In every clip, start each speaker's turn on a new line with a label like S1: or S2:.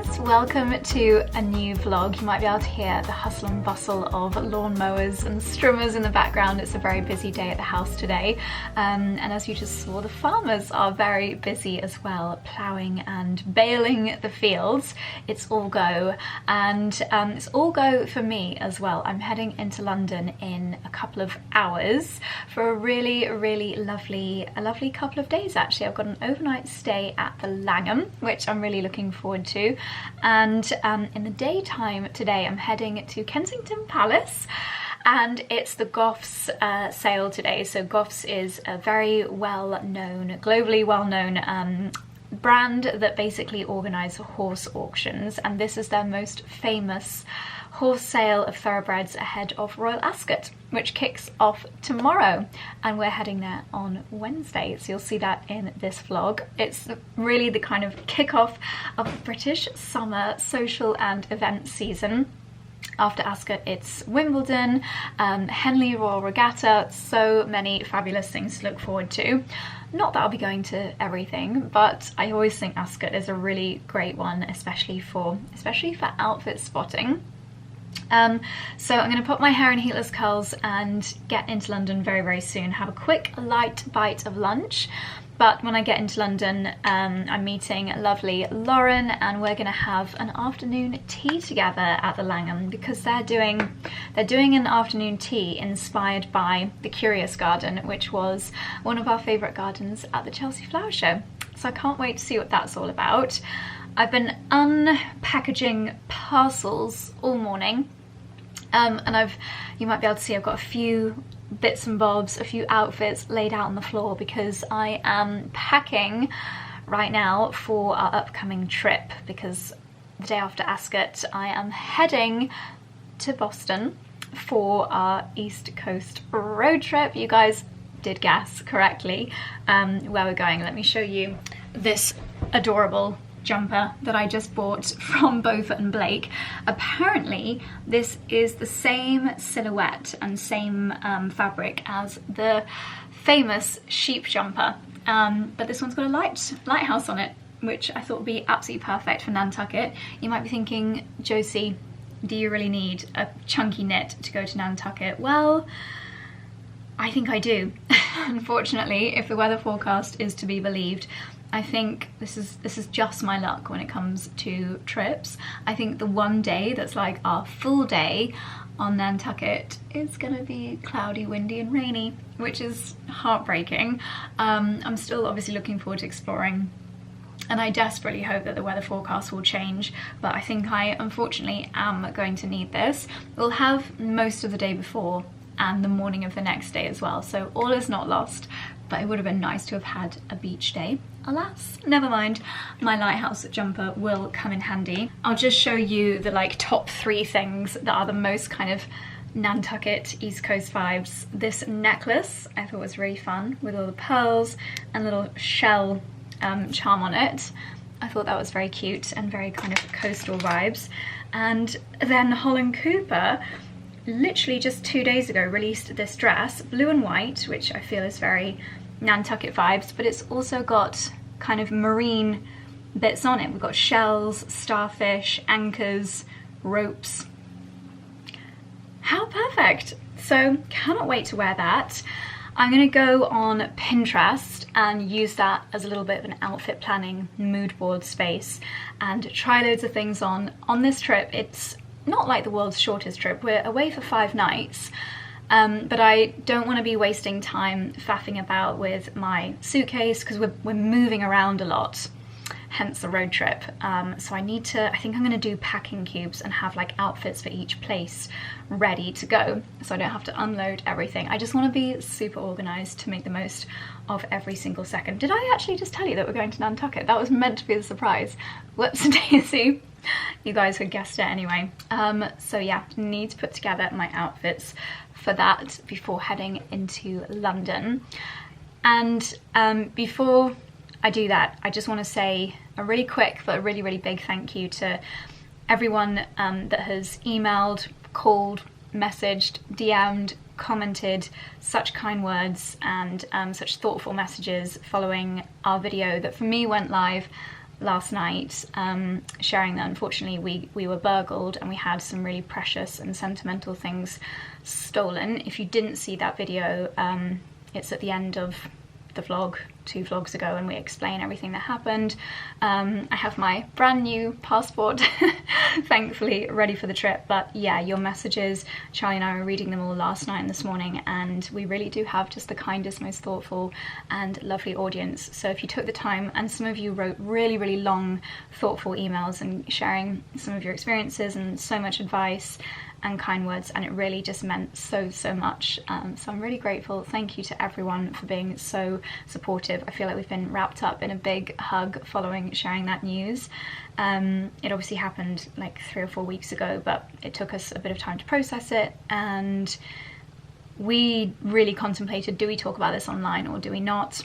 S1: friends, welcome to a new vlog. You might be able to hear the hustle and bustle of lawn mowers and strimmers in the background. It's a very busy day at the house today, and as you just saw, the farmers are very busy as well, ploughing and baling the fields. It's all go, and it's all go for me as well. I'm heading into London in a couple of hours for a really lovely couple of days actually. I've got an overnight stay at the Langham, which I'm really looking forward to, and in the daytime today I'm heading to Kensington Palace, and it's the 𝑭𝒊𝒏𝒅 sale today. So 𝑭𝒊𝒏𝒅 is a very globally well-known brand that basically organise horse auctions, and this is their most famous horse sale of thoroughbreds ahead of Royal Ascot, which kicks off tomorrow, and we're heading there on Wednesday, so you'll see that in this vlog. It's really the kind of kick-off of the British summer social and event season. After Ascot, it's Wimbledon, Henley Royal Regatta, so many fabulous things to look forward to. Not that I'll be going to everything, but I always think Ascot is a really great one, especially for outfit spotting. So I'm going to put my hair in heatless curls and get into London very soon, have a quick light bite of lunch. But when I get into London, I'm meeting lovely Lauren, and we're going to have an afternoon tea together at the Langham, because they're doing an afternoon tea inspired by the Curious Garden, which was one of our favourite gardens at the Chelsea Flower Show. So I can't wait to see what that's all about. I've been unpackaging parcels all morning, and you might be able to see I've got a few bits and bobs, a few outfits laid out on the floor, because I am packing right now for our upcoming trip, because the day after Ascot I am heading to Boston for our East Coast road trip. You guys did guess correctly where we're going. Let me show you this adorable jumper that I just bought from Beaufort and Blake. Apparently this is the same silhouette and same fabric as the famous sheep jumper, but this one's got a lighthouse on it, which I thought would be absolutely perfect for Nantucket. You might be thinking, Josie, do you really need a chunky knit to go to Nantucket? Well, I think I do. Unfortunately, if the weather forecast is to be believed, I think this is just my luck when it comes to trips. I think the one day that's like our full day on Nantucket is gonna be cloudy, windy and rainy, which is heartbreaking. I'm still obviously looking forward to exploring, and I desperately hope that the weather forecast will change, but I think I unfortunately am going to need this. We'll have most of the day before and the morning of the next day as well, so all is not lost, but it would have been nice to have had a beach day. Alas, never mind, my lighthouse jumper will come in handy. I'll just show you the top 3 things that are the most kind of Nantucket East Coast vibes. This necklace I thought was really fun, with all the pearls and little shell charm on it. I thought that was very cute and very kind of coastal vibes. And then Holland Cooper literally just 2 days ago released this dress, blue and white, which I feel is very Nantucket vibes, but it's also got kind of marine bits on it. We've got shells, starfish, anchors, ropes. How perfect! So cannot wait to wear that. I'm gonna go on Pinterest and use that as a little bit of an outfit planning mood board space and try loads of things on this trip. It's not like the world's shortest trip. We're away for 5 nights, but I don't want to be wasting time faffing about with my suitcase, because we're moving around a lot, hence the road trip. So I think I'm going to do packing cubes and have outfits for each place ready to go, so I don't have to unload everything. I just want to be super organised to make the most of every single second. Did I actually just tell you that we're going to Nantucket? That was meant to be the surprise. Whoops daisy. You guys had guessed it anyway. So yeah, need to put together my outfits for that before heading into London. And before I do that, I just want to say a really quick but really big thank you to everyone that has emailed, called, messaged, DM'd, commented such kind words and such thoughtful messages following our video that for me went live last night, sharing that unfortunately we were burgled and we had some really precious and sentimental things stolen. If you didn't see that video, it's at the end of the vlog 2 vlogs ago, and we explain everything that happened. I have my brand new passport thankfully ready for the trip, but yeah, your messages, Charlie and I were reading them all last night and this morning, and we really do have just the kindest, most thoughtful and lovely audience. So if you took the time, and some of you wrote really long thoughtful emails and sharing some of your experiences and so much advice and kind words, and it really just meant so much. So I'm really grateful. Thank you to everyone for being so supportive. I feel like we've been wrapped up in a big hug following sharing that news. It obviously happened like 3 or 4 weeks ago, but it took us a bit of time to process it, and we really contemplated, do we talk about this online or do we not?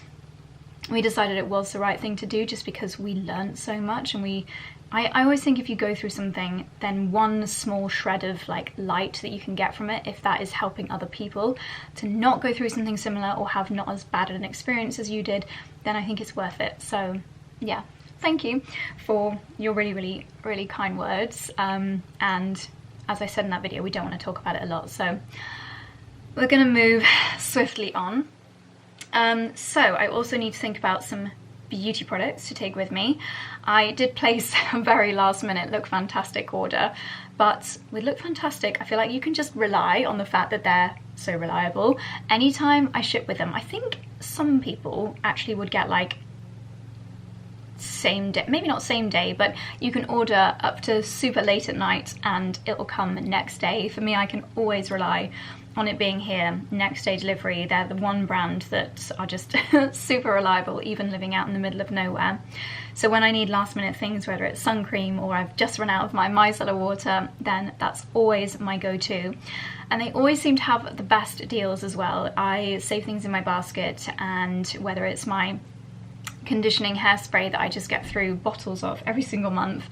S1: We decided it was the right thing to do, just because we learned so much, and I always think if you go through something, then one small shred of like light that you can get from it, if that is helping other people to not go through something similar or have not as bad an experience as you did, then I think it's worth it. So yeah, thank you for your really kind words. And as I said in that video, we don't want to talk about it a lot, so we're gonna move swiftly on. So I also need to think about some beauty products to take with me. I did place a very last minute Look Fantastic order, but with Look Fantastic I feel like you can just rely on the fact that they're so reliable. Anytime I ship with them, I think some people actually would get like same day, maybe not same day, but you can order up to super late at night and it'll come next day. For me, I can always rely on it being here next day delivery. They're the one brand that are just super reliable, even living out in the middle of nowhere. So when I need last minute things, whether it's sun cream or I've just run out of my micellar water, then that's always my go-to. And they always seem to have the best deals as well. I save things in my basket, and whether it's my conditioning hairspray that I just get through bottles of every single month,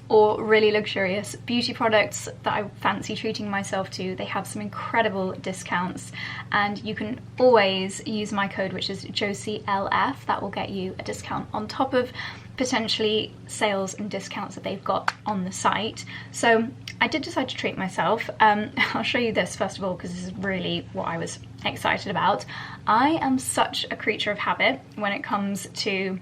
S1: or really luxurious beauty products that I fancy treating myself to, they have some incredible discounts, and you can always use my code, which is Josie LF. That will get you a discount on top of potentially sales and discounts that they've got on the site. So I did decide to treat myself. I'll show you this first of all, because this is really what I was excited about. I am such a creature of habit when it comes to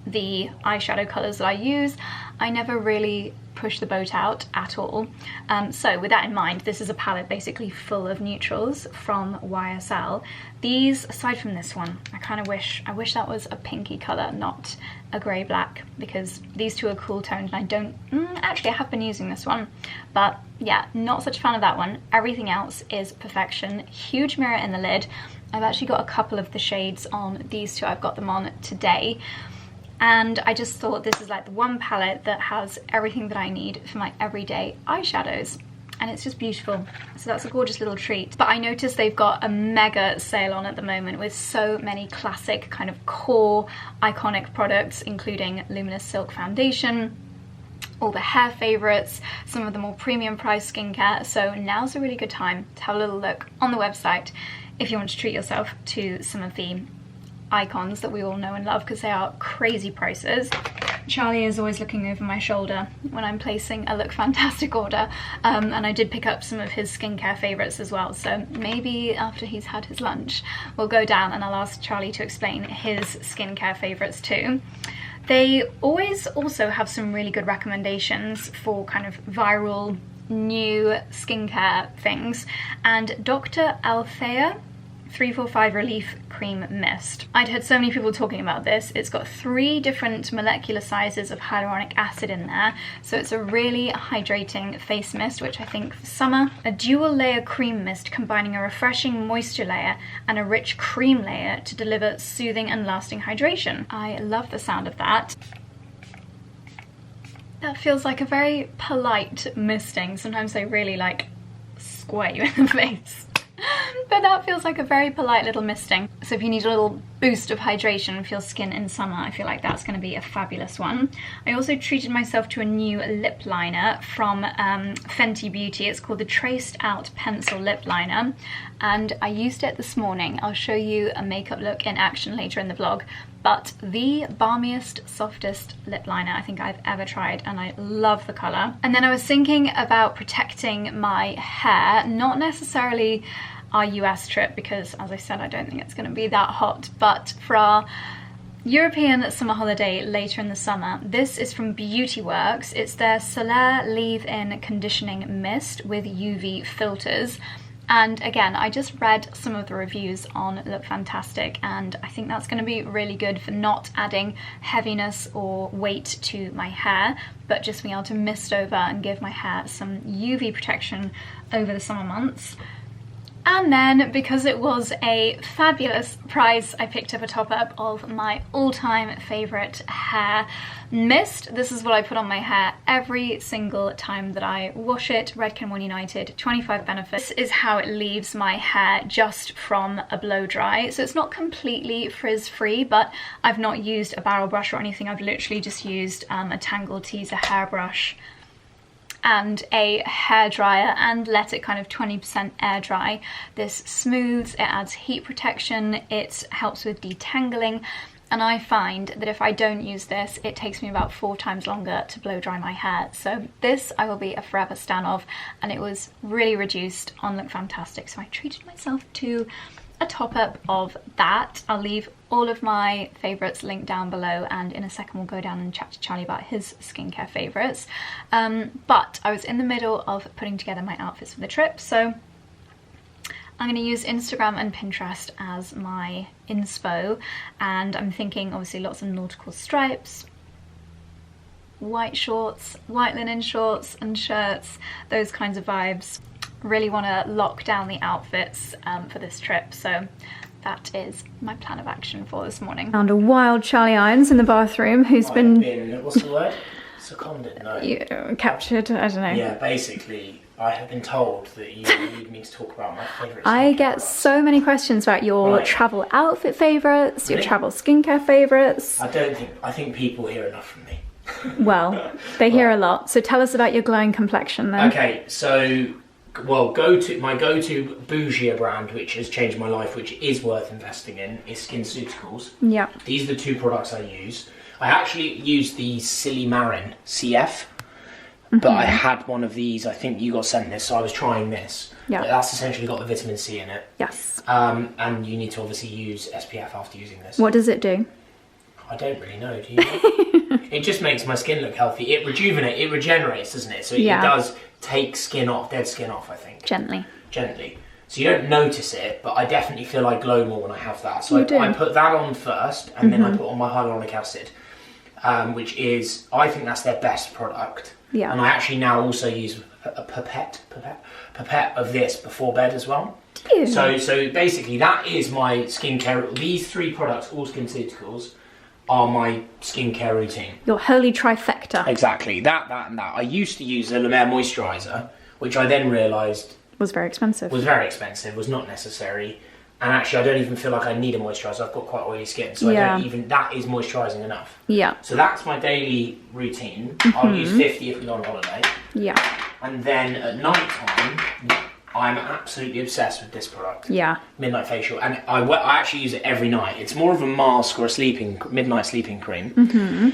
S1: the eyeshadow colours that I use. I never really push the boat out at all. So with that in mind, this is a palette basically full of neutrals from YSL. These, aside from this one, I wish that was a pinky colour, not a grey black, because these two are cool toned, and I don't, actually I have been using this one, but yeah, not such a fan of that one. Everything else is perfection. Huge mirror in the lid. I've actually got a couple of the shades on these two. I've got them on today. And I just thought this is like the one palette that has everything that I need for my everyday eyeshadows. And it's just beautiful. So that's a gorgeous little treat. But I noticed they've got a mega sale on at the moment with so many classic kind of core iconic products, including Luminous Silk Foundation, all the hair favorites, some of the more premium price skincare. So now's a really good time to have a little look on the website if you want to treat yourself to some of the icons that we all know and love, because they are crazy prices. Charlie is always looking over my shoulder when I'm placing a Look Fantastic order, and I did pick up some of his skincare favourites as well, so maybe after he's had his lunch we'll go down and I'll ask Charlie to explain his skincare favourites too. They always also have some really good recommendations for kind of viral new skincare things, and Dr. Althea 345 Relief Cream Mist. I'd heard so many people talking about this. It's got 3 different molecular sizes of hyaluronic acid in there, so it's a really hydrating face mist, which I think for summer. A dual layer cream mist combining a refreshing moisture layer and a rich cream layer to deliver soothing and lasting hydration. I love the sound of that. That feels like a very polite misting. Sometimes they really like square you in the face. But that feels like a very polite little misting. So if you need a little boost of hydration for your skin in summer, I feel like that's going to be a fabulous one. I also treated myself to a new lip liner from Fenty Beauty. It's called the Traced Out Pencil Lip Liner, and I used it this morning. I'll show you a makeup look in action later in the vlog, but the balmiest, softest lip liner I think I've ever tried, and I love the colour. And then I was thinking about protecting my hair, not necessarily our US trip, because as I said, I don't think it's going to be that hot, but for our European summer holiday later in the summer. This is from Beauty Works. It's their Solaire Leave-In Conditioning Mist with UV filters. And again, I just read some of the reviews on Look Fantastic, and I think that's going to be really good for not adding heaviness or weight to my hair, but just being able to mist over and give my hair some UV protection over the summer months. And then, because it was a fabulous price, I picked up a top-up of my all-time favourite hair mist. This is what I put on my hair every single time that I wash it. Redken One United, 25 benefits. This is how it leaves my hair just from a blow dry. So it's not completely frizz-free, but I've not used a barrel brush or anything. I've literally just used a Tangle Teezer hairbrush and a hairdryer and let it kind of 20% air dry. This smooths, it adds heat protection, it helps with detangling, and I find that if I don't use this, it takes me about 4 times longer to blow dry my hair. So this I will be a forever stan of, and it was really reduced on Look Fantastic, so I treated myself to a top-up of that. I'll leave all of my favourites linked down below, and in a second we'll go down and chat to Charlie about his skincare favourites. But I was in the middle of putting together my outfits for the trip, so I'm going to use Instagram and Pinterest as my inspo, and I'm thinking obviously lots of nautical stripes, white shorts, white linen shorts and shirts, those kinds of vibes. Really want to lock down the outfits for this trip, so that is my plan of action for this morning. Found a wild Charlie Irons in the bathroom who's been
S2: what's the word? Seconded? No.
S1: Captured, I don't know.
S2: Yeah, basically, I have been told that you need me to talk about my favourites.
S1: I get so many questions about your travel outfit favourites, your travel skincare favourites.
S2: I think people hear enough from me.
S1: Well, they hear a lot, so tell us about your glowing complexion then.
S2: Okay, so well, my go-to 𝑭𝒊𝒏𝒅 brand, which has changed my life, which is worth investing in, is SkinCeuticals.
S1: Yeah.
S2: These are the 2 products I use. I actually use the Silimarin CF, but I had one of these. I think you got sent this, so I was trying this. Yeah. But that's essentially got the vitamin C in it.
S1: Yes.
S2: And you need to obviously use SPF after using this.
S1: What does it do?
S2: I don't really know, do you know? It just makes my skin look healthy. It regenerates, doesn't it? So it does take skin off, dead skin off, I think.
S1: Gently.
S2: Gently. So you don't notice it, but I definitely feel I glow more when I have that. So I put that on first, and then I put on my hyaluronic acid, which is, I think that's their best product. Yeah. And I actually now also use a pipette of this before bed as well. So basically that is my skincare. These 3 products, all SkinCeuticals, are my skincare routine. Your holy trifecta. Exactly, that and that. I used to use a La Mer moisturiser, which I then realised was very expensive. Was not necessary, and actually I don't even feel like I need a moisturiser. I've got quite oily skin, so that is moisturising enough. Yeah. So that's my daily routine. I'll use 50 if we go on holiday. Yeah. And then at night time, I'm absolutely obsessed with this product. Yeah. Midnight Facial, and I actually use it every night. It's more of a mask or a midnight sleeping cream.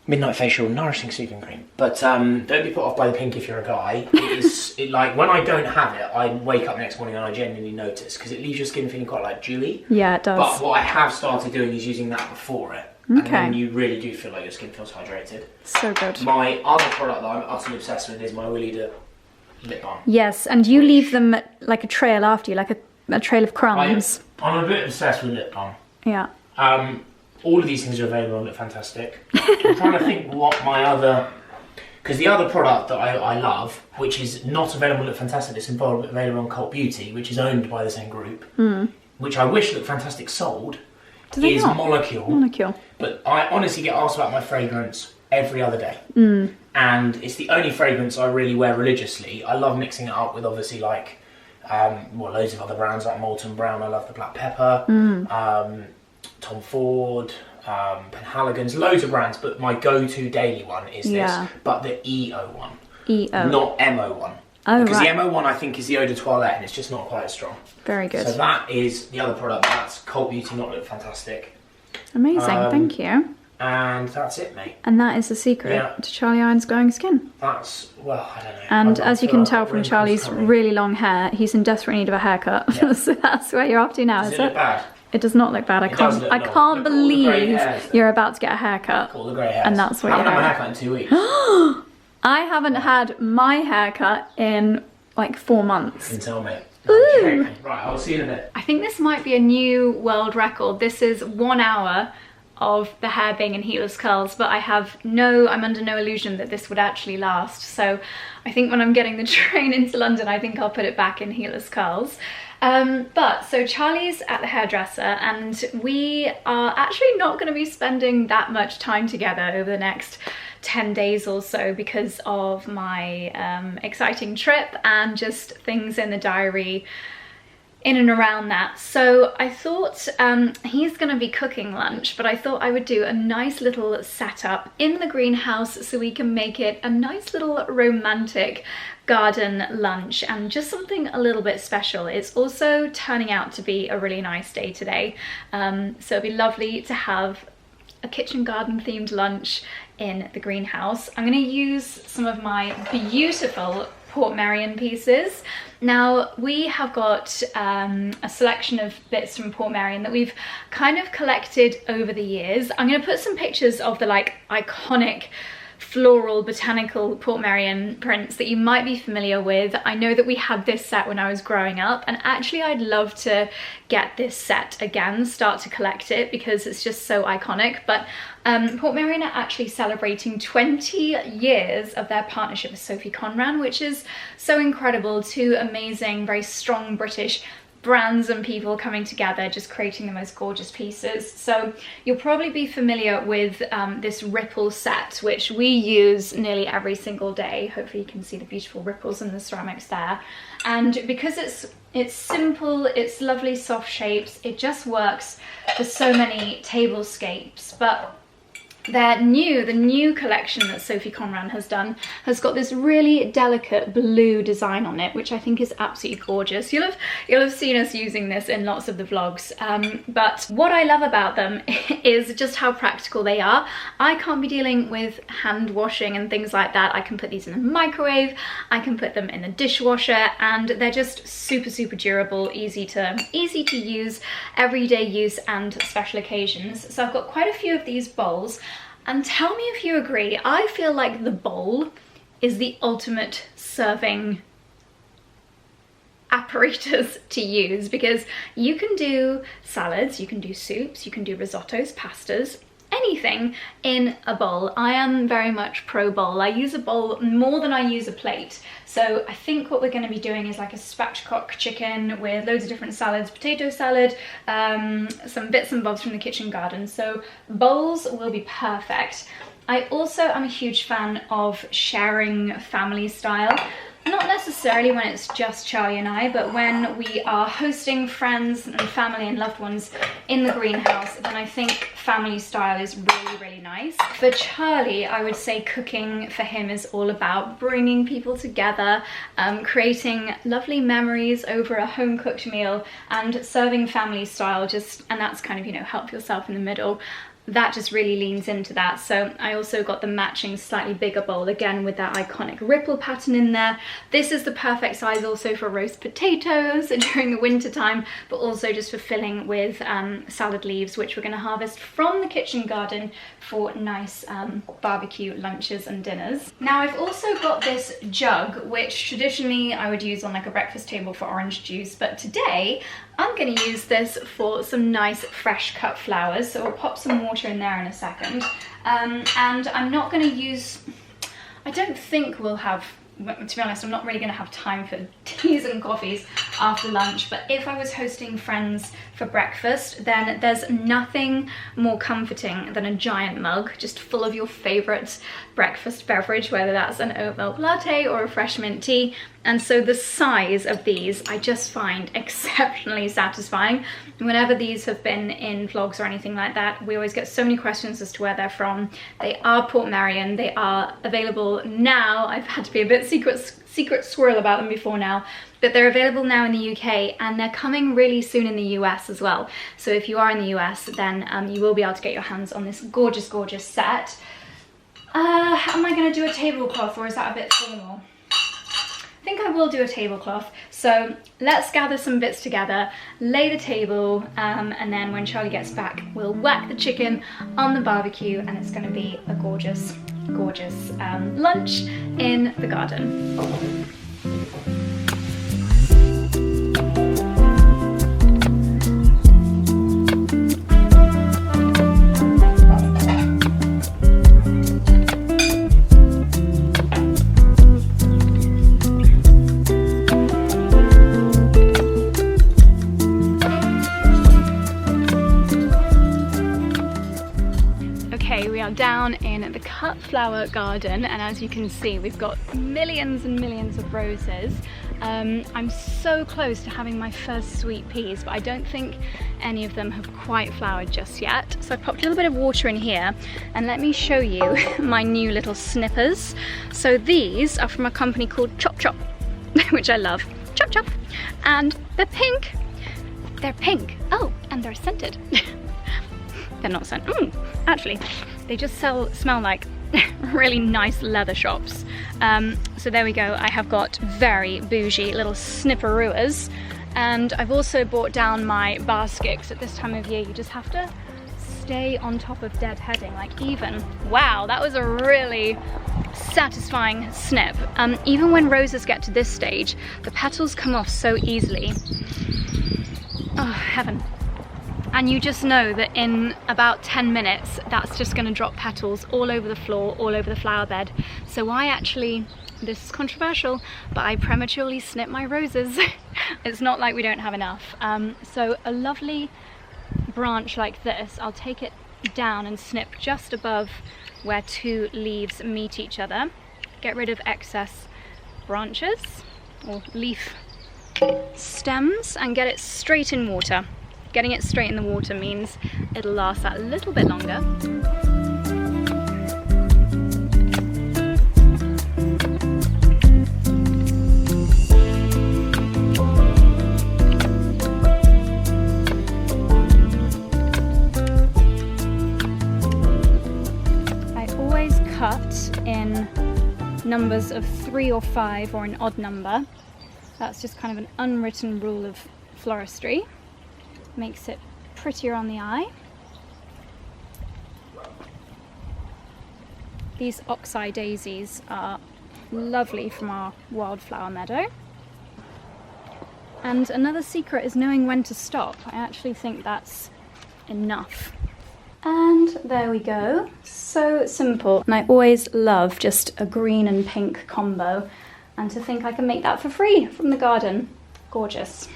S2: Midnight Facial nourishing sleeping cream. But don't be put off by the pink if you're a guy. Like when I don't have it, I wake up next morning and I genuinely notice, because it leaves your skin feeling quite like dewy. Yeah, it does. But what I have started doing is using that before it. And then you really do feel like your skin feels hydrated. So good. My other product that I'm utterly obsessed with is my 𝑭𝒌𝒐 lip balm. Yes, and you leave them like a trail after you, like a trail of crumbs. I'm a bit obsessed with lip balm. Yeah. All of these things are available on Look Fantastic. I'm trying to think what my other... Because the other product that I love, which is not available on Look Fantastic, it's available on Cult Beauty, which is owned by the same group, which I wish Look Fantastic sold, is Molecule. But I honestly get asked about my fragrance every other day. And it's the only fragrance I really wear religiously. I love mixing it up with obviously like Well, loads of other brands like Molten Brown. I love the black pepper. Tom Ford, Penhaligon's, loads of brands. But my go-to daily one is this, but the EO one, not MO one.
S1: Oh,
S2: because
S1: right.
S2: the MO one I think is the Eau de Toilette, and it's just not quite as strong.
S1: Very good.
S2: So that is the other product. That's Cult Beauty Not Look Fantastic.
S1: Amazing, thank you.
S2: And that's it, mate.
S1: And that is the secret to Charlie Iron's glowing skin.
S2: That's, well, I don't know.
S1: And as you can tell from Charlie's really long hair, he's in desperate need of a haircut. Yeah. So that's where you're off to now,
S2: Does it look bad?
S1: It does not look bad. I can't believe you're about to get a haircut.
S2: All the grey hairs.
S1: And that's what
S2: I haven't had my haircut in 2 weeks.
S1: I haven't had my haircut in like 4 months.
S2: You can tell me. Ooh. Right, I'll see you in a bit.
S1: I think this might be a new world record. This is 1 hour of the hair being in heatless curls, but I'm under no illusion that this would actually last. So I think when I'm getting the train into London, I think I'll put it back in heatless curls. So Charlie's at the hairdresser, and we are actually not going to be spending that much time together over the next 10 days or so because of my exciting trip and just things in the diary in and around that. So I thought he's gonna be cooking lunch, but I thought I would do a nice little setup in the greenhouse so we can make it a nice little romantic garden lunch and just something a little bit special. It's also turning out to be a really nice day today, so it'd be lovely to have a kitchen garden themed lunch in the greenhouse. I'm going to use some of my beautiful Portmeirion pieces. Now we have got a selection of bits from Portmeirion that we've kind of collected over the years. I'm going to put some pictures of the like iconic floral botanical Portmeirion prints that you might be familiar with. I know that we had this set when I was growing up, and actually I'd love to get this set again, start to collect it because it's just so iconic. But Portmeirion are actually celebrating 20 years of their partnership with Sophie Conran, which is so incredible. Two amazing, very strong British brands and people coming together, just creating the most gorgeous pieces. So you'll probably be familiar with this ripple set, which we use nearly every single day. Hopefully you can see the beautiful ripples in the ceramics there. And because it's simple, it's lovely soft shapes, it just works for so many tablescapes. But the new collection that Sophie Conran has done has got this really delicate blue design on it, which I think is absolutely gorgeous. You'll have seen us using this in lots of the vlogs, but what I love about them is just how practical they are. I can't be dealing with hand washing and things like that. I can put these in the microwave, I can put them in the dishwasher, and they're just super durable, easy to use, everyday use and special occasions. So I've got quite a few of these bowls. And tell me if you agree, I feel like the bowl is the ultimate serving apparatus to use, because you can do salads, you can do soups, you can do risottos, pastas, anything in a bowl. I am very much pro bowl. I use a bowl more than I use a plate. So I think what we're going to be doing is like a spatchcock chicken with loads of different salads, potato salad, some bits and bobs from the kitchen garden. So bowls will be perfect. I also am a huge fan of sharing family style. Not necessarily when it's just Charlie and I, but when we are hosting friends and family and loved ones in the greenhouse, then I think family style is really nice. For Charlie, I would say cooking for him is all about bringing people together, creating lovely memories over a home-cooked meal, and serving family style, and that's kind of, you know, help yourself in the middle. That just really leans into that. So I also got the matching slightly bigger bowl, again with that iconic ripple pattern in there. This is the perfect size also for roast potatoes during the winter time, but also just for filling with salad leaves, which we're going to harvest from the kitchen garden for nice barbecue lunches and dinners. Now I've also got this jug, which traditionally I would use on like a breakfast table for orange juice, but today I'm going to use this for some nice fresh cut flowers. So I'll pop some water in there in a second. And I'm not going to use, I don't think we'll have to be honest, I'm not really going to have time for teas and coffees after lunch, but if I was hosting friends for breakfast, then there's nothing more comforting than a giant mug just full of your favourite breakfast beverage, whether that's an oat milk latte or a fresh mint tea. And so the size of these I just find exceptionally satisfying. Whenever these have been in vlogs or anything like that, we always get so many questions as to where they're from. They are Portmeirion. They are available now. I've had to be a bit secret squirrel about them before now, but they're available now in the UK, and they're coming really soon in the US as well. So if you are in the US, then you will be able to get your hands on this gorgeous, gorgeous set. Am I going to do a tablecloth, or is that a bit formal? I think I will do a tablecloth. So let's gather some bits together, lay the table, and then when Charlie gets back, we'll whack the chicken on the barbecue, and it's going to be a gorgeous, gorgeous lunch in the garden. Down in the cut flower garden, and as you can see, we've got millions and millions of roses. I'm so close to having my first sweet peas, but I don't think any of them have quite flowered just yet. So I popped a little bit of water in here, and let me show you my new little snippers. So these are from a company called Chop Chop, which I love. Chop Chop, and they're pink. They're pink. Oh, and they're scented. They're not scented. Actually, they just smell like really nice leather shops. So there we go. I have got very bougie little snipperoos, and I've also brought down my basket, because at this time of year you just have to stay on top of deadheading. Like, even, wow, that was a really satisfying snip. Even when roses get to this stage, the petals come off so easily. Oh, heaven. And you just know that in about 10 minutes, that's just going to drop petals all over the floor, all over the flower bed. So I actually, this is controversial, but I prematurely snip my roses. It's not like we don't have enough. So a lovely branch like this, I'll take it down and snip just above where two leaves meet each other. Get rid of excess branches or leaf stems and get it straight in water. Getting it straight in the water means it'll last that little bit longer. I always cut in numbers of 3 or 5, or an odd number. That's just kind of an unwritten rule of floristry. Makes it prettier on the eye. These 𝑭𝒆𝒄 daisies are lovely from our wildflower meadow. And another secret is knowing when to stop. I actually think that's enough. And there we go. So simple. And I always love just a green and pink combo. And to think I can make that for free from the garden. Gorgeous.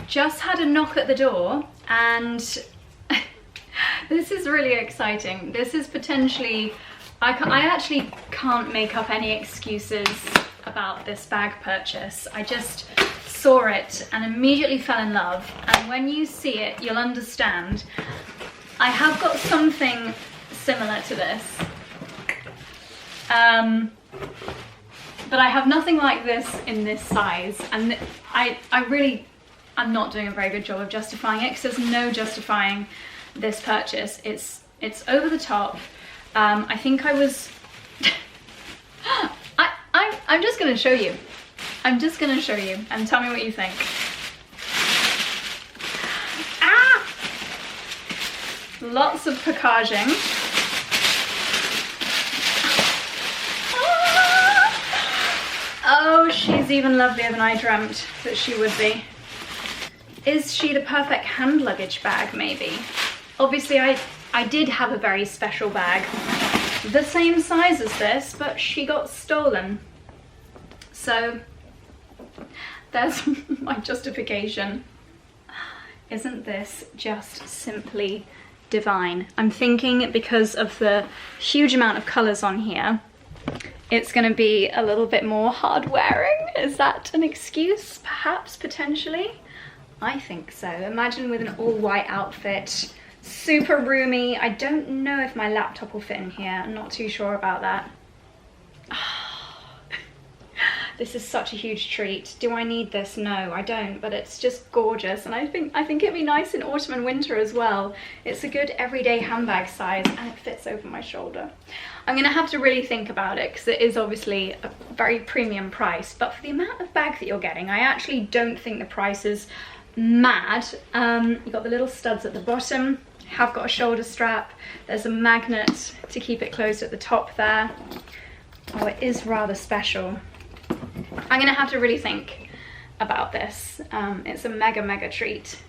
S1: Just had a knock at the door, and this is really exciting. This is potentially, I actually can't make up any excuses about this bag purchase. I just saw it and immediately fell in love, and when you see it, you'll understand. I have got something similar to this, but I have nothing like this in this size, and I'm not doing a very good job of justifying it, because there's no justifying this purchase. It's over the top. I think I was... I'm just going to show you. I'm just going to show you and tell me what you think. Ah! Lots of packaging. Oh, she's even lovelier than I dreamt that she would be. Is she the perfect hand luggage bag, maybe? Obviously, I did have a very special bag, the same size as this, but she got stolen. So there's my justification. Isn't this just simply divine? I'm thinking because of the huge amount of colours on here, it's going to be a little bit more hard wearing. Is that an excuse? Perhaps, potentially? I think so. Imagine with an all white outfit, super roomy. I don't know if my laptop will fit in here. I'm not too sure about that. This is such a huge treat. Do I need this? No, I don't, but it's just gorgeous. And I think it'd be nice in autumn and winter as well. It's a good everyday handbag size and it fits over my shoulder. I'm gonna have to really think about it because it is obviously a very premium price, but for the amount of bag that you're getting, I actually don't think the price is mad. You've got the little studs at the bottom, have got a shoulder strap, there's a magnet to keep it closed at the top there. Oh, it is rather special. I'm gonna have to really think about this. It's a mega treat.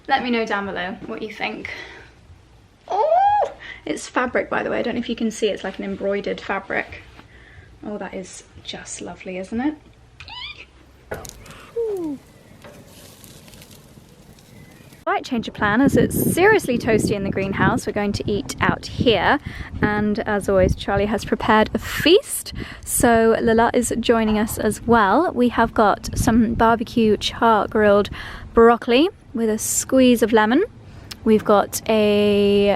S1: Let me know down below what you think. Oh, it's fabric, by the way. I don't know if you can see, it's like an embroidered fabric. Oh, that is just lovely, isn't it? Ooh. Slight change of plan as it's seriously toasty in the greenhouse. We're going to eat out here, and as always Charlie has prepared a feast, so 𝑙𝑿𝑎 is joining us as well. We have got some barbecue char grilled broccoli with a squeeze of lemon. We've got a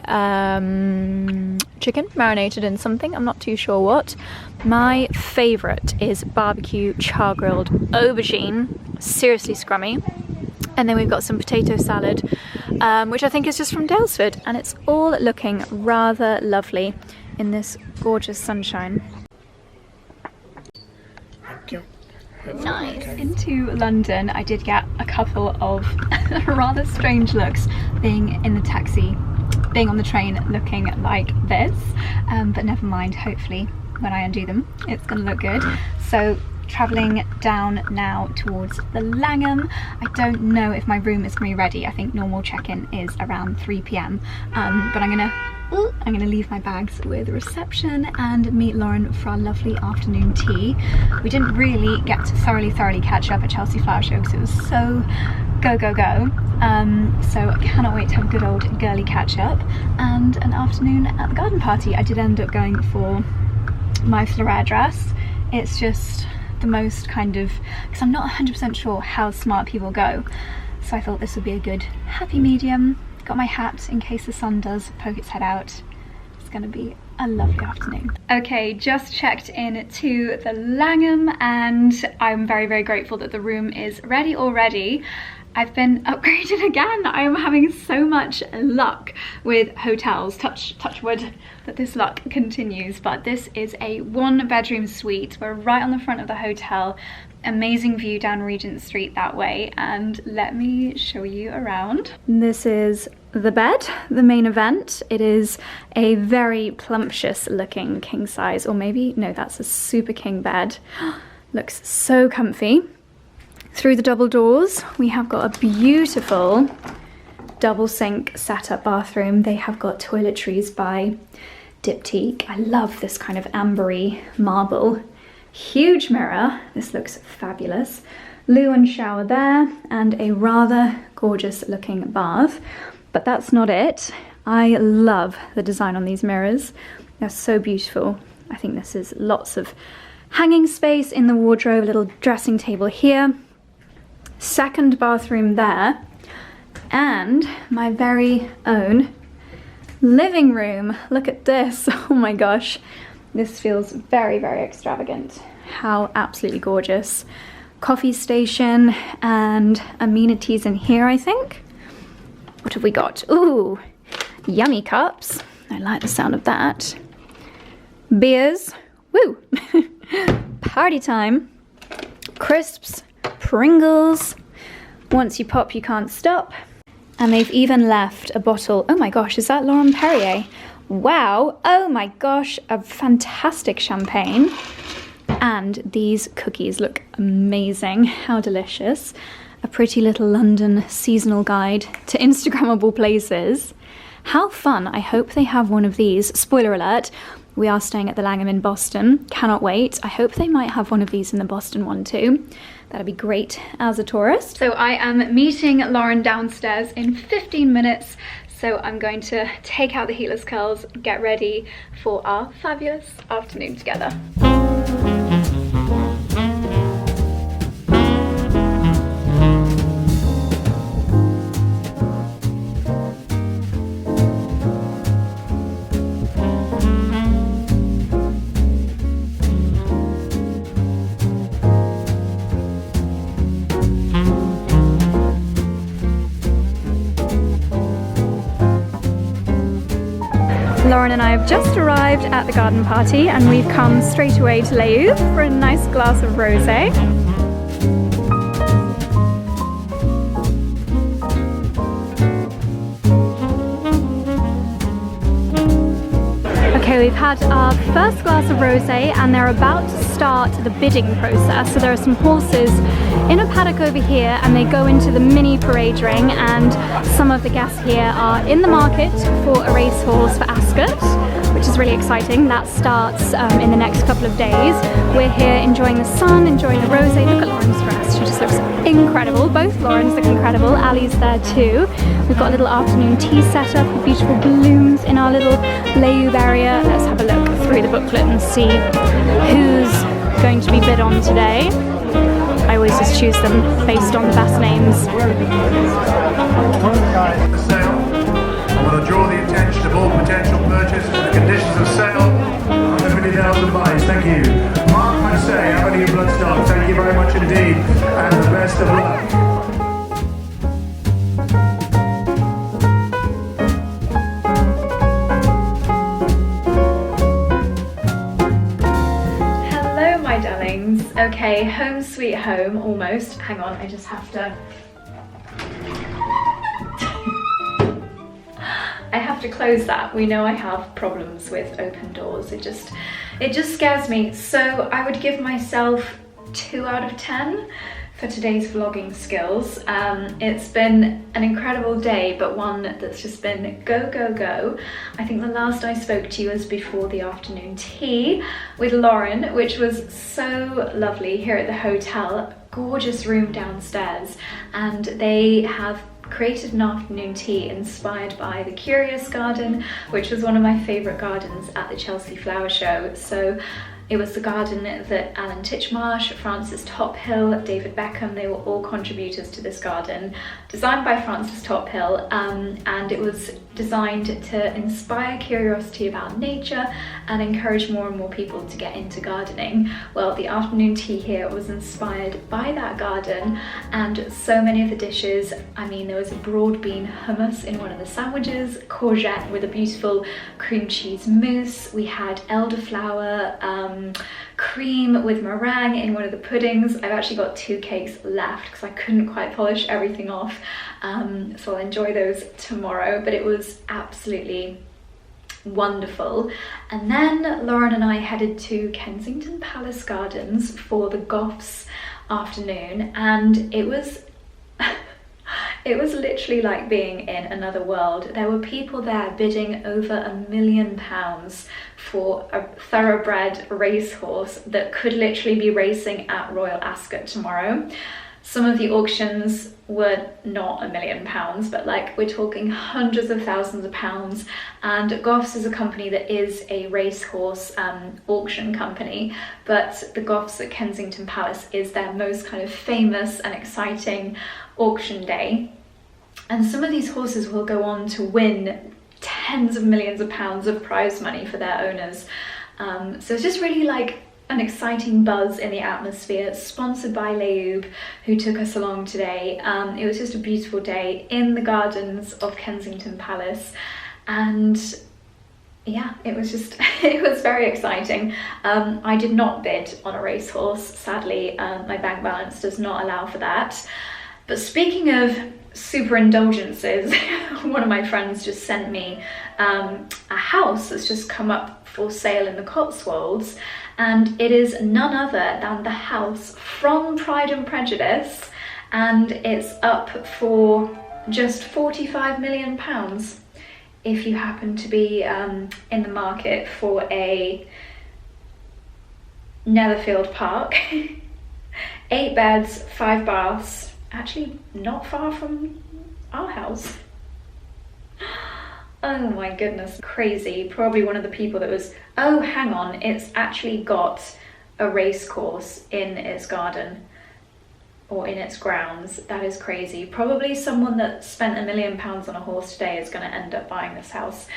S1: chicken marinated in something, I'm not too sure what. My favourite is barbecue char grilled aubergine, seriously scrummy. And then we've got some potato salad, which I think is just from 𝑭𝒊𝒅, and it's all looking rather lovely in this gorgeous sunshine. Nice. Into London, I did get a couple of rather strange looks being in the taxi, being on the train looking like this, but never mind, hopefully when I undo them it's gonna look good. So travelling down now towards the Langham. I don't know if my room is going to be ready. I think normal check-in is around 3 p.m. But I'm gonna leave my bags with reception and meet Lauren for our lovely afternoon tea. We didn't really get to thoroughly catch up at Chelsea Flower Show because it was so go. So I cannot wait to have a good old girly catch up and an afternoon at the garden party. I did end up going for my 𝑭𝒊𝒅 dress. It's just the most kind of, because I'm not 100% sure how smart people go, so I thought this would be a good happy medium. Got my hat in case the sun does poke its head out. It's gonna be a lovely afternoon. Okay, just checked in to the Langham and I'm very grateful that the room is ready already. I've been upgraded again. I am having so much luck with hotels. Touch wood that this luck continues, but this is a 1-bedroom suite. We're right on the front of the hotel. Amazing view down Regent Street that way, and let me show you around. This is the bed, the main event. It is a very plumptious looking king size, or maybe, no, that's a super king bed. Looks so comfy. Through the double doors, we have got a beautiful double sink setup bathroom. They have got toiletries by Diptyque. I love this kind of ambery marble. Huge mirror, this looks fabulous. Loo and shower there, and a rather gorgeous looking bath. But that's not it. I love the design on these mirrors. They're so beautiful. I think this is lots of hanging space in the wardrobe, little dressing table here. Second bathroom there, and my very own living room. Look at this. Oh my gosh, this feels very extravagant. How absolutely gorgeous. Coffee station and amenities in here, I think. What have we got? Ooh, yummy cups. I like the sound of that. Beers, woo. Party time. Crisps, Pringles. Once you pop, you can't stop. And they've even left a bottle. Oh my gosh, is that Laurent Perrier? Wow, oh my gosh, a fantastic champagne. And these cookies look amazing. How delicious. A pretty little London seasonal guide to Instagrammable places. How fun. I hope they have one of these. Spoiler alert, We are staying at the Langham in Boston. Cannot wait. I hope they might have one of these in the Boston one too. That'd be great as a tourist. So I am meeting Lauren downstairs in 15 minutes. So I'm going to take out the heatless curls, get ready for our fabulous afternoon together. Lauren and I have just arrived at the garden party and we've come straight away to 𝑭𝒐𝙂 for a nice glass of rosé. Okay, we've had our first glass of rosé and they're about to start the bidding process. So there are some horses in a paddock over here and they go into the mini parade ring, and some of the guests here are in the market for a racehorse for Ascot, which is really exciting. That starts in the next couple of days. We're here enjoying the sun, enjoying the rosé. Look at Lauren's dress, she just looks incredible. Both Laurens look incredible. Ali's there too. We've got a little afternoon tea set up with beautiful balloons in our little 𝑭𝒂𝒂 area. Let's have a look through the booklet and see who's going to be bid on today. I always just choose them based on the best names.
S3: I want to draw the attention of all potential purchasers to the conditions of sale on the 𝑭𝒂𝒂 buys. Thank you. Mark Massey, Avenue Bloodstock, thank you very much indeed, and the best of luck.
S1: Okay, home sweet home, almost. Hang on, I just have to... I have to close that. We know I have problems with open doors. It just scares me. So I would give myself 2 out of 10 for today's vlogging skills. It's been an incredible day, but one that's just been go, go, go. I think the last I spoke to you was before the afternoon tea with Lauren, which was so lovely here at the hotel. Gorgeous room downstairs, and they have created an afternoon tea inspired by the Curious Garden, which was one of my favourite gardens at the Chelsea Flower Show. So it was the garden that Alan Titchmarsh, Francis Tophill, David Beckham, they were all contributors to this garden, designed by Francis Tophill, and it was designed to inspire curiosity about nature and encourage more and more people to get into gardening. Well, the afternoon tea here was inspired by that garden, and so many of the dishes. I mean, there was a broad bean hummus in one of the sandwiches, courgette with a beautiful cream cheese mousse. We had elderflower, cream with meringue in one of the puddings. I've actually got 2 cakes left because I couldn't quite polish everything off, so I'll enjoy those tomorrow, but it was absolutely wonderful. And then Lauren and I headed to Kensington Palace Gardens for the Goths afternoon, and it was it was literally like being in another world. There were people there bidding over £1 million for a thoroughbred racehorse that could literally be racing at Royal Ascot tomorrow. Some of the auctions were not £1 million, but like we're talking hundreds of thousands of pounds. And Goths is a company that is a racehorse auction company, but the Goths at Kensington Palace is their most kind of famous and exciting auction day. And some of these horses will go on to win tens of millions of pounds of prize money for their owners. So it's just really like an exciting buzz in the atmosphere, sponsored by 𝑭𝒂𝒂, who took us along today. It was just a beautiful day in the gardens of Kensington Palace, and yeah, it was just, it was very exciting. I did not bid on a racehorse, sadly. My bank balance does not allow for that. But speaking of super indulgences, one of my friends just sent me a house that's just come up for sale in the Cotswolds, and it is none other than the house from Pride and Prejudice, and it's up for just £45 million. if you happen to be in the market for a Netherfield Park. 8 beds, 5 baths, actually not far from our house. Oh my goodness, crazy. Probably one of the people that was, oh hang on, it's actually got a race course in its garden or in its grounds. That is crazy. Probably someone that spent £1 million on a horse today is going to end up buying this house.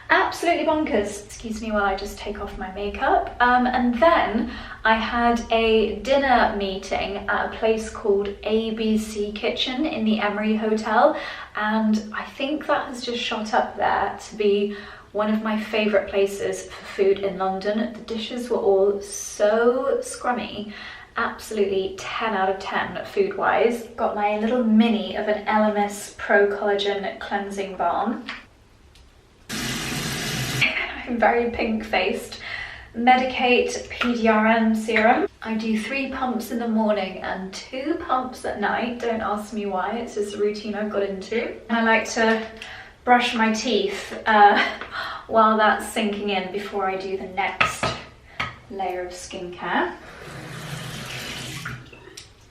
S1: Absolutely bonkers. Excuse me while I just take off my makeup. And then I had a dinner meeting at a place called ABC Kitchen in the Emery Hotel, and I think that has just shot up there to be one of my favourite places for food in London. The dishes were all so scrummy. Absolutely 10 out of 10 food wise. Got my little mini of an 𝑙ms Pro Collagen Cleansing Balm. I'm very pink faced. Medicate PDRN serum. I do 3 pumps in the morning and 2 pumps at night. Don't ask me why, it's just a routine I've got into. I like to brush my teeth while that's sinking in before I do the next layer of skincare.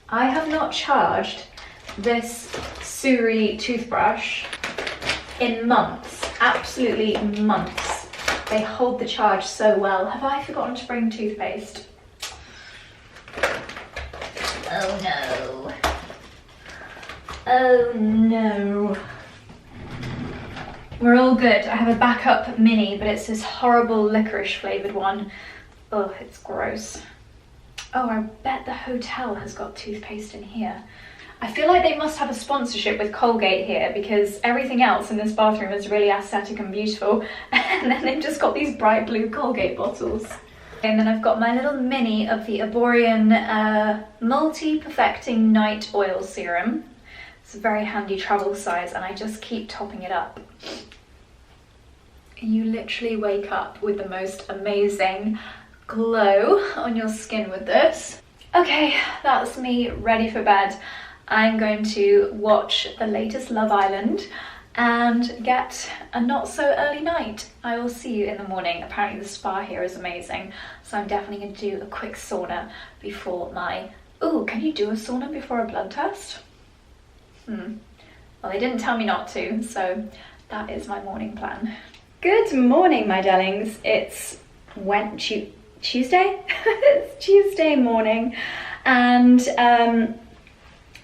S1: I have not charged this 𝑭𝒐𝙑 toothbrush in months, absolutely months. They hold the charge so well. Have I forgotten to bring toothpaste? Oh no. Oh no. We're all good. I have a backup mini, but it's this horrible licorice flavoured one. Oh, it's gross. Oh, I bet the hotel has got toothpaste in here. I feel like they must have a sponsorship with Colgate here, because everything else in this bathroom is really aesthetic and beautiful, and then they've just got these bright blue Colgate bottles. And then I've got my little mini of the 𝑭𝒊𝒅 Multi-Perfecting Night Oil Serum. It's a very handy travel size, and I just keep topping it up. You literally wake up with the most amazing glow on your skin with this. Okay, that's me ready for bed. I'm going to watch the latest Love Island and get a not so early night. I will see you in the morning. Apparently the spa here is amazing, so I'm definitely going to do a quick sauna before my... Ooh, can you do a sauna before a blood test? Well, they didn't tell me not to, so that is my morning plan. Good morning, my darlings. It's Tuesday? It's Tuesday morning, and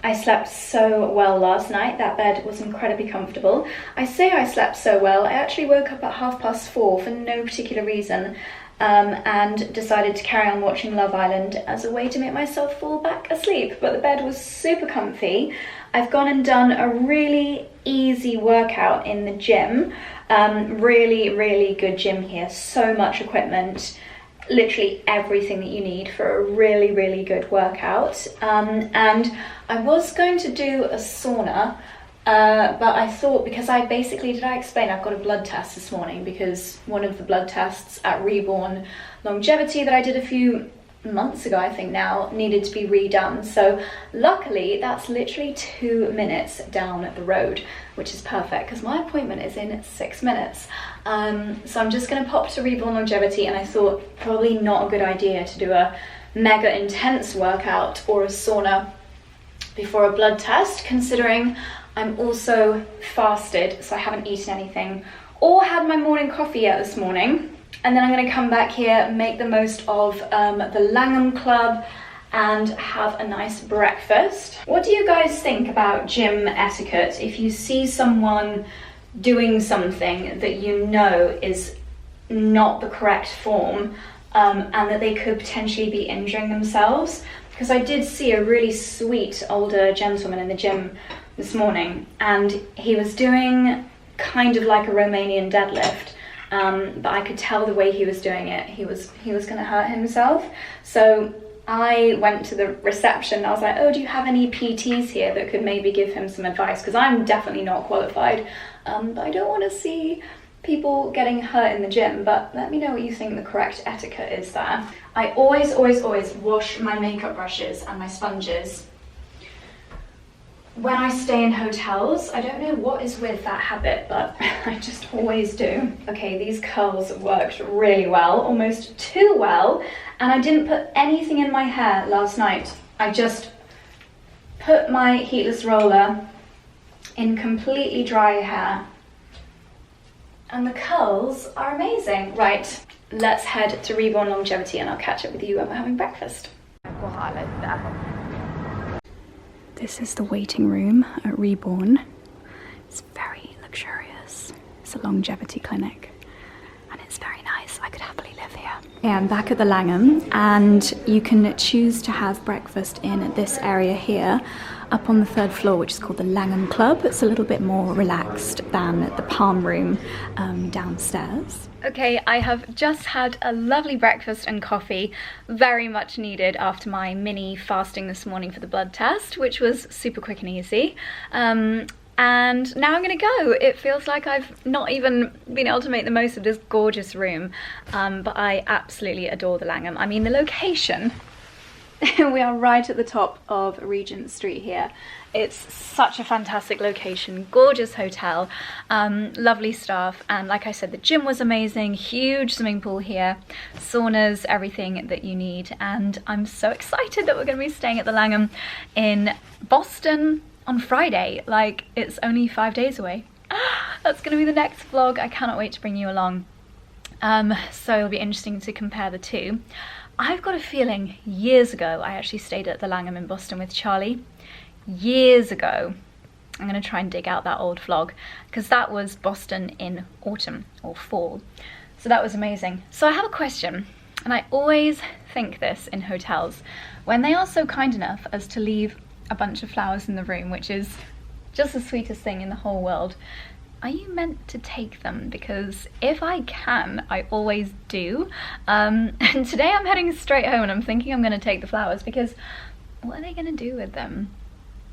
S1: I slept so well last night. That bed was incredibly comfortable. I say I slept so well. I actually woke up at 4:30 for no particular reason, and decided to carry on watching Love Island as a way to make myself fall back asleep. But the bed was super comfy. I've gone and done a really easy workout in the gym. Really, really good gym here. So much equipment. Literally everything that you need for a really, really good workout. And I was going to do a sauna, but I thought, because did I explain I've got a blood test this morning, because one of the blood tests at Reborn Longevity that I did a few months ago, I think now, needed to be redone. So luckily that's literally 2 minutes down the road, which is perfect because my appointment is in 6 minutes. So I'm just going to pop to Reborn Longevity, and I thought probably not a good idea to do a mega intense workout or a sauna before a blood test, considering I'm also fasted, so I haven't eaten anything or had my morning coffee yet this morning. And then I'm going to come back here, make the most of the Langham Club, and have a nice breakfast. What do you guys think about gym etiquette? If you see someone doing something that you know is not the correct form, and that they could potentially be injuring themselves? Because I did see a really sweet older gentleman in the gym this morning, and he was doing kind of like a Romanian deadlift. But I could tell the way he was doing it, he was going to hurt himself. So I went to the reception. I was like, oh, do you have any PTs here that could maybe give him some advice? Because I'm definitely not qualified, but I don't want to see people getting hurt in the gym. But let me know what you think the correct etiquette is there. I always wash my makeup brushes and my sponges when I stay in hotels, I don't know what is with that habit, but I just always do. Okay, these curls worked really well, almost too well, and I didn't put anything in my hair last night. I just put my heatless roller in completely dry hair, and the curls are amazing. Right, let's head to Reborn Longevity and I'll catch up with you when we're having breakfast. This is the waiting room at Reborn. It's very luxurious. It's a longevity clinic and it's very nice. I could happily live here. Yeah, I'm back at the Langham and you can choose to have breakfast in this area here up on the 3rd floor, which is called the Langham Club. It's a little bit more relaxed than the Palm Room downstairs. Okay, I have just had a lovely breakfast and coffee, very much needed after my mini fasting this morning for the blood test, which was super quick and easy. And now I'm gonna go. It feels like I've not even been able to make the most of this gorgeous room, but I absolutely adore the Langham. I mean, the location, we are right at the top of Regent Street here. It's such a fantastic location, gorgeous hotel, lovely staff, and like I said, the gym was amazing, huge swimming pool here, saunas, everything that you need, and I'm so excited that we're going to be staying at the Langham in Boston on Friday. Like, it's only 5 days away. That's going to be the next vlog. I cannot wait to bring you along. So it'll be interesting to compare the two. I've got a feeling years ago I actually stayed at the Langham in Boston with Charlie. Years ago. I'm going to try and dig out that old vlog because that was Boston in autumn or fall. So that was amazing. So I have a question, and I always think this in hotels when they are so kind enough as to leave a bunch of flowers in the room, which is just the sweetest thing in the whole world. Are you meant to take them? Because if I can, I always do. And today I'm heading straight home and I'm thinking I'm going to take the flowers because what are they going to do with them?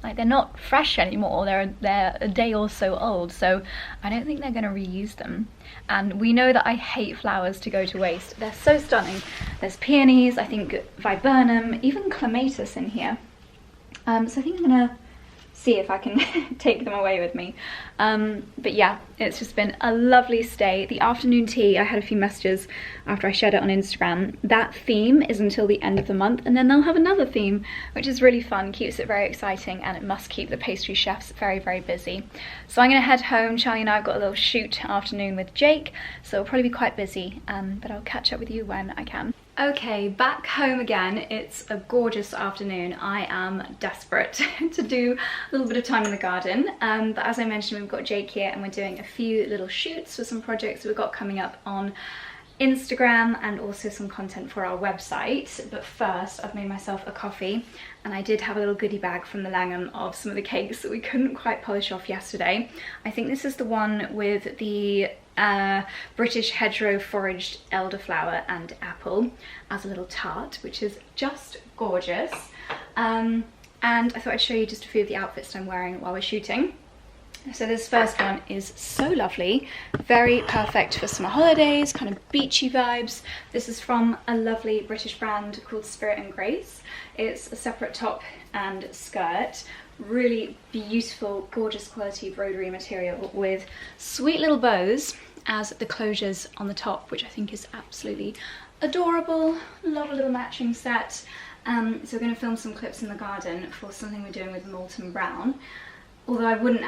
S1: Like, they're not fresh anymore, they're a day or so old, so I don't think they're going to reuse them. And we know that I hate flowers to go to waste. They're so stunning. There's peonies, I think viburnum, even clematis in here. So I think I'm going to see if I can take them away with me. But yeah, it's just been a lovely stay. The afternoon tea, I had a few messages after I shared it on Instagram. That theme is until the end of the month, and then they'll have another theme, which is really fun, keeps it very exciting, and it must keep the pastry chefs very, very busy. So I'm gonna head home. Charlie and I have got a little shoot afternoon with Jake, so it'll probably be quite busy, but I'll catch up with you when I can. Okay, back home again. It's a gorgeous afternoon. I am desperate to do a little bit of time in the garden, but as I mentioned, we've got Jake here and we're doing a few little shoots for some projects we've got coming up on Instagram and also some content for our website. But first, I've made myself a coffee, and I did have a little goodie bag from the Langham of some of the cakes that we couldn't quite polish off yesterday. I think this is the one with the British hedgerow foraged elderflower and apple as a little tart, which is just gorgeous. And I thought I'd show you just a few of the outfits I'm wearing while we're shooting. So this first one is so lovely, very perfect for summer holidays, kind of beachy vibes. This is from a lovely British brand called Spirit and Grace. It's a separate top and skirt, really beautiful, gorgeous quality broderie material with sweet little bows as the closures on the top, which I think is absolutely adorable. Love a little matching set. So we're going to film some clips in the garden for something we're doing with Molten Brown. Although I wouldn't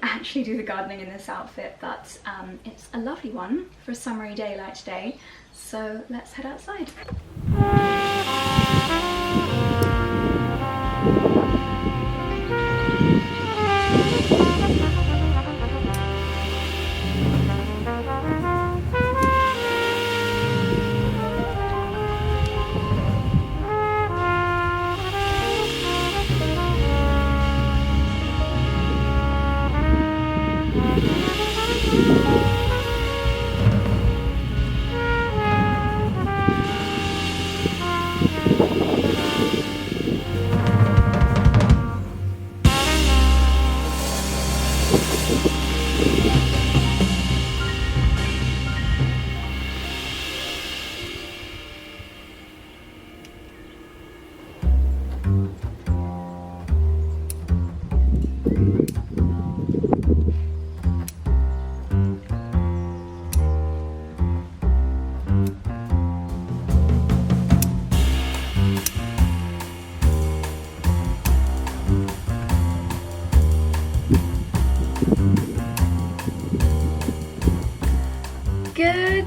S1: actually do the gardening in this outfit, but it's a lovely one for a summery day like today. So let's head outside.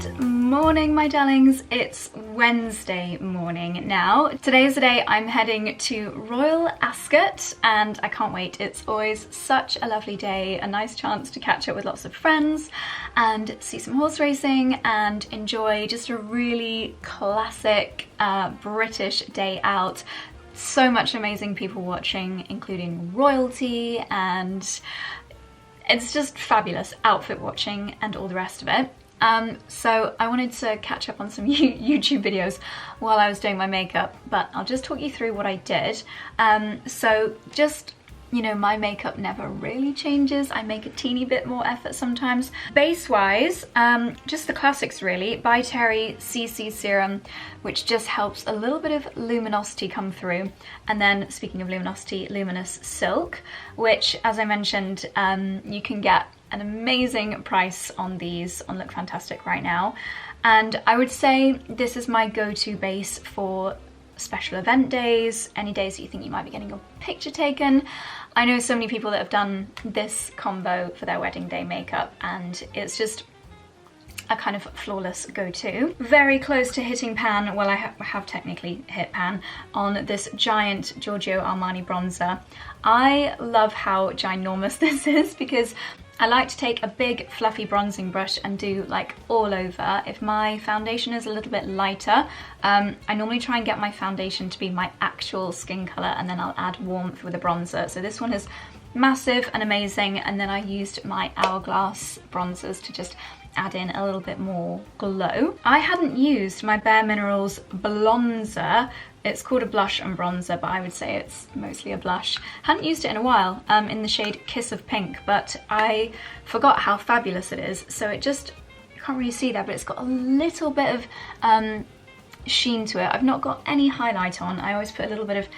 S1: Good morning, my darlings. It's Wednesday morning now. Today is the day I'm heading to Royal Ascot and I can't wait. It's always such a lovely day, a nice chance to catch up with lots of friends and see some horse racing and enjoy just a really classic British day out. So much amazing people watching, including royalty, and it's just fabulous outfit watching and all the rest of it. So I wanted to catch up on some YouTube videos while I was doing my makeup, but I'll just talk you through what I did. So just, you know, my makeup never really changes. I make a teeny bit more effort sometimes. Base-wise, just the classics really. 𝑭𝒊𝒏𝒅 𝑐C serum, which just helps a little bit of luminosity come through. And then, speaking of luminosity, Luminous Silk, which, as I mentioned, you can get an amazing price on these on Look Fantastic right now. And I would say this is my go-to base for special event days, any days that you think you might be getting your picture taken. I know so many people that have done this combo for their wedding day makeup and it's just a kind of flawless go-to. Very close to hitting pan, well I have technically hit pan, on this giant Giorgio Armani bronzer. I love how ginormous this is because I like to take a big fluffy bronzing brush and do like all over. If my foundation is a little bit lighter, I normally try and get my foundation to be my actual skin colour and then I'll add warmth with a bronzer. So this one is massive and amazing, and then I used my Hourglass bronzers to just add in a little bit more glow. I hadn't used my Bare Minerals Blonzer. It's called a blush and bronzer, but I would say it's mostly a blush. Hadn't used it in a while, in the shade Kiss of Pink, but I forgot how fabulous it is. So it just, you can't really see that, but it's got a little bit of sheen to it. I've not got any highlight on. I always put a little bit of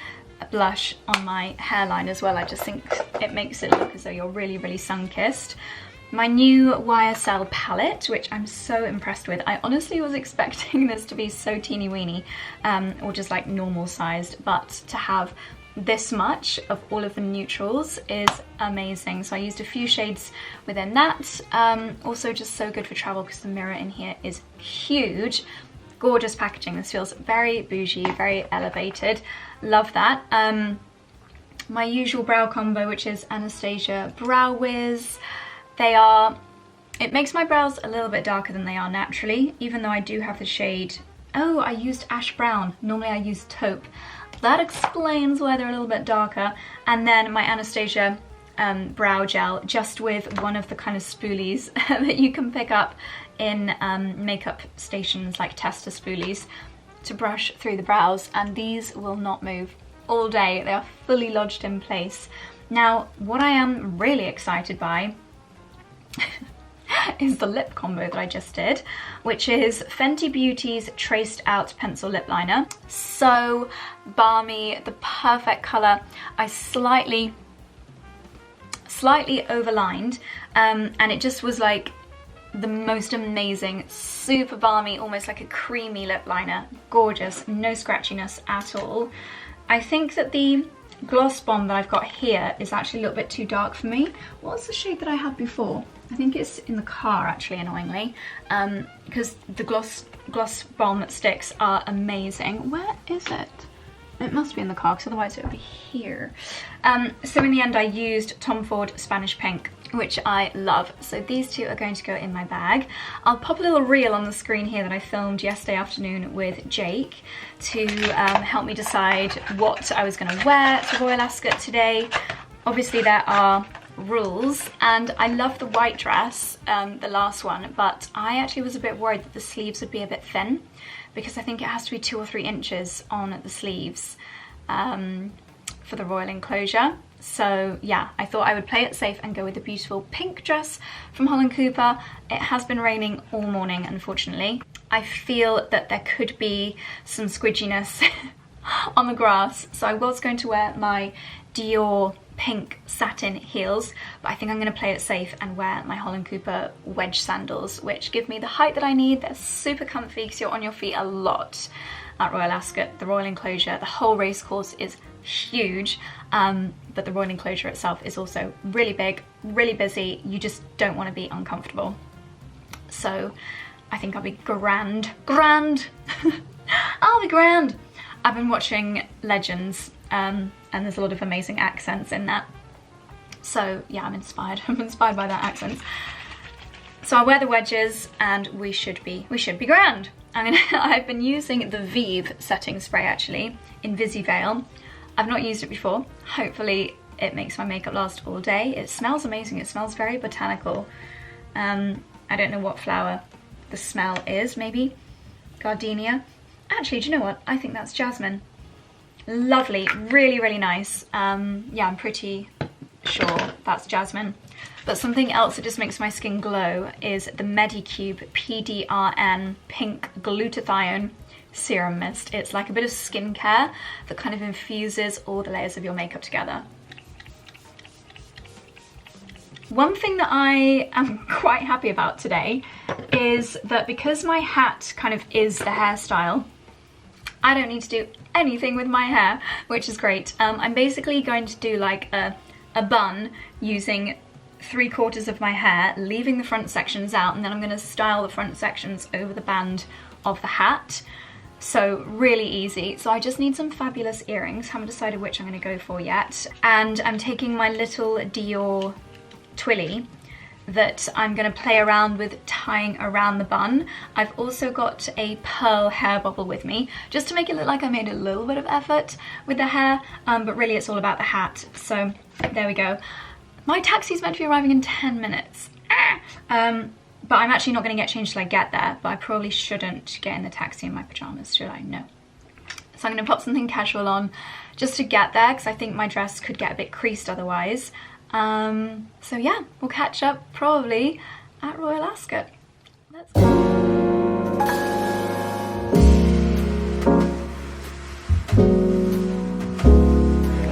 S1: blush on my hairline as well. I just think it makes it look as though you're really, really sun-kissed. My new YSL palette, which I'm so impressed with. I honestly was expecting this to be so teeny weeny, or just like normal sized, but to have this much of all of the neutrals is amazing. So I used a few shades within that. Also just so good for travel because the mirror in here is huge. Gorgeous packaging. This feels very bougie, very elevated. Love that. My usual brow combo, which is Anastasia Brow Wiz. It makes my brows a little bit darker than they are naturally, even though I do have the shade, oh, I used Ash Brown. Normally I use Taupe. That explains why they're a little bit darker. And then my Anastasia brow gel, just with one of the kind of spoolies that you can pick up in makeup stations, like tester spoolies, to brush through the brows, and these will not move all day. They are fully lodged in place. Now, what I am really excited by is the lip combo that I just did, which is Fenty Beauty's Traced Out Pencil Lip Liner. So balmy, the perfect colour. I slightly overlined, and it just was like the most amazing, super balmy, almost like a creamy lip liner. Gorgeous, no scratchiness at all. I think that the gloss bomb that I've got here is actually a little bit too dark for me. What's the shade that I had before? I think it's in the car actually, annoyingly, because the gloss bomb sticks are amazing. Where is it? It must be in the car, because otherwise it would be here. So in the end I used Tom Ford Spanish Pink, which I love. So these two are going to go in my bag. I'll pop a little reel on the screen here that I filmed yesterday afternoon with Jake to help me decide what I was going to wear to Royal Ascot today. Obviously there are rules, and I love the white dress, the last one, but I actually was a bit worried that the sleeves would be a bit thin, because I think it has to be 2 or 3 inches on the sleeves for the royal enclosure. So yeah, I thought I would play it safe and go with the beautiful pink dress from Holland Cooper. It has been raining all morning, unfortunately. I feel that there could be some squidginess on the grass, so I was going to wear my Dior pink satin heels, but I think I'm going to play it safe and wear my Holland Cooper wedge sandals, which give me the height that I need. They're super comfy because you're on your feet a lot at Royal Ascot. The royal enclosure, the whole race course is huge, but the royal enclosure itself is also really big, really busy. You just don't want to be uncomfortable. So I think I'll be grand. I'll be grand. I've been watching Legends, and there's a lot of amazing accents in that. So yeah, I'm inspired. I'm inspired by that accent. So I'll wear the wedges and we should be grand. I've been using the 𝑭𝒊𝒏𝒅 setting spray actually in 𝑭𝒊𝒅. I've not used it before. Hopefully it makes my makeup last all day. It smells amazing. It smells very botanical. I don't know what flower the smell is. Maybe gardenia. Actually, do you know what? I think that's jasmine. Lovely. Really, really nice. Yeah, I'm pretty sure that's jasmine. But something else that just makes my skin glow is the Medicube PDRN Pink Glutathione Serum Mist. It's like a bit of skincare that kind of infuses all the layers of your makeup together. One thing that I am quite happy about today is that because my hat kind of is the hairstyle, I don't need to do anything with my hair, which is great. I'm basically going to do like a bun using 3/4 of my hair, leaving the front sections out, and then I'm going to style the front sections over the band of the hat. So really easy. So I just need some fabulous earrings. Haven't decided which I'm going to go for yet. And I'm taking my little Dior twilly that I'm going to play around with tying around the bun. I've also got a pearl hair bobble with me, just to make it look like I made a little bit of effort with the hair, but really it's all about the hat. So there we go. My taxi's meant to be arriving in 10 minutes. But I'm actually not going to get changed till I get there, but I probably shouldn't get in the taxi in my pyjamas, should I? No. So I'm going to pop something casual on just to get there, because I think my dress could get a bit creased otherwise. So yeah, we'll catch up probably at Royal Ascot. Let's go.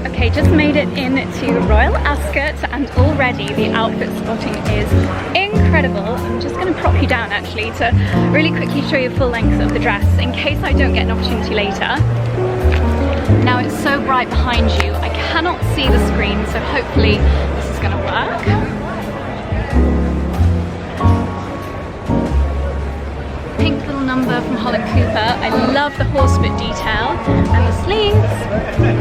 S1: Okay, just made it into Royal Ascot and already the outfit spotting is incredible. I'm just going to prop you down actually to really quickly show you the full length of the dress in case I don't get an opportunity later. Now it's so bright behind you, I cannot see the screen, so hopefully this is going to work. Pink little number from Holland Cooper. I love the horsebit detail and the sleeves,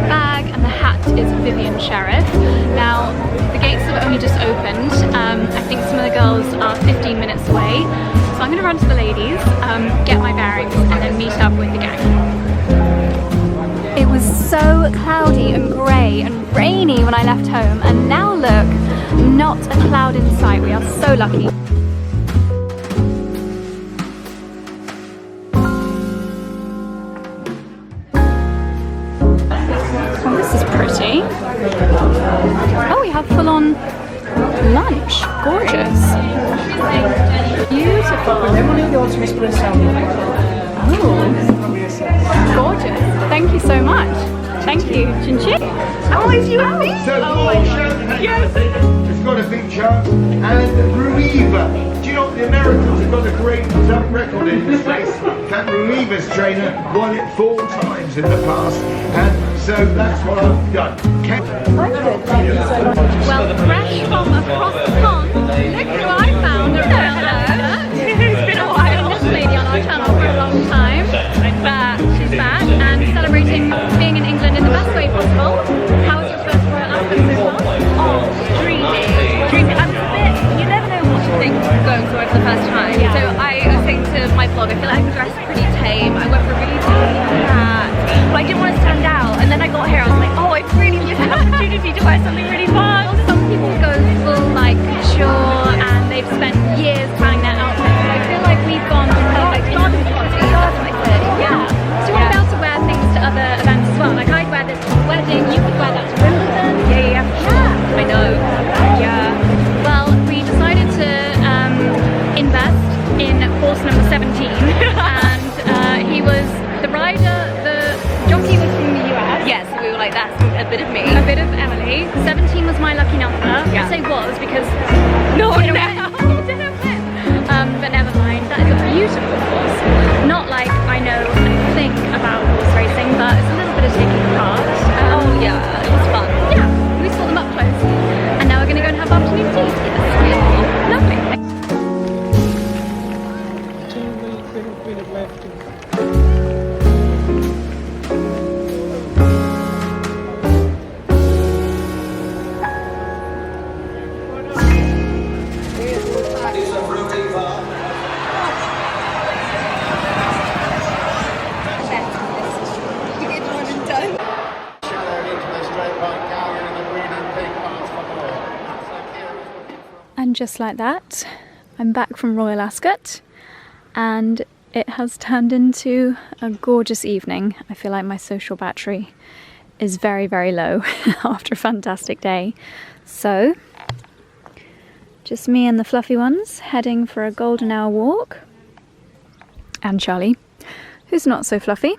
S1: bag, and the hat is Vivian Sheriff. Now the gates have only just opened. I think some of the girls are 15 minutes away, so I'm going to run to the ladies, get my bearings, and then meet up with the gang. It was so cloudy and grey and rainy when I left home, and now look, not a cloud in sight. We are so lucky. Oh, this is pretty. Oh, we have full-on lunch. Gorgeous. Beautiful. Oh, gorgeous. Thank you so much. Thank you. Chin chin. Oh, it's you and me?
S4: Yes. It's got a feature and 𝑭𝒊𝒏𝒅. Do you know what the Americans have got a great record in this race? That 𝑭𝒊𝒏𝒅's trainer won it 4 times in the past, and so that's what I've done.
S1: I'm good, thank you so much. Well, fresh from across the pond, look who I found. Hello. It's been a while. This lady on our channel for a long time, but she's back and celebrating being in England in the best way possible. How was your first Royal Ascot so far? Oh, dreamy. Dreamy. I'm a bit, you never know what to think going for it for the first time. Yeah. So I was saying to my vlog, I feel like the dress is pretty tame. I went for a really tiny hat, but I didn't want to stand out. And then I got here, I was like, oh, I really missed an opportunity to wear something really fun. Some people go full like couture and they've spent years planning their outfit, but I feel like we've gone perfect garden party. Yeah. So we're about to wear things to other events as well. Like I'd wear this to a wedding, you could wear that to Wimbledon. Yeah. I know. Yeah. Well, we decided to invest in horse number 17, and he was the rider. The jockey was from the US. Yes, we were like, that's a bit of me. A bit of Emily. 17 was my lucky number. Yeah. I say was because no one didn't win. But never mind. That is a beautiful horse. Not like I know a thing about horse racing, but it's a little bit of taking part. Oh yeah, it was fun. Yeah, we saw them up close. And now we're going to go and have afternoon tea together. Lovely. And just like that, I'm back from Royal Ascot, and it has turned into a gorgeous evening. I feel like my social battery is very, very low after a fantastic day. So, just me and the fluffy ones heading for a golden hour walk. And Charlie, who's not so fluffy.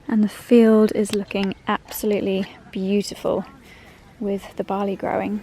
S1: And the field is looking absolutely beautiful with the barley growing.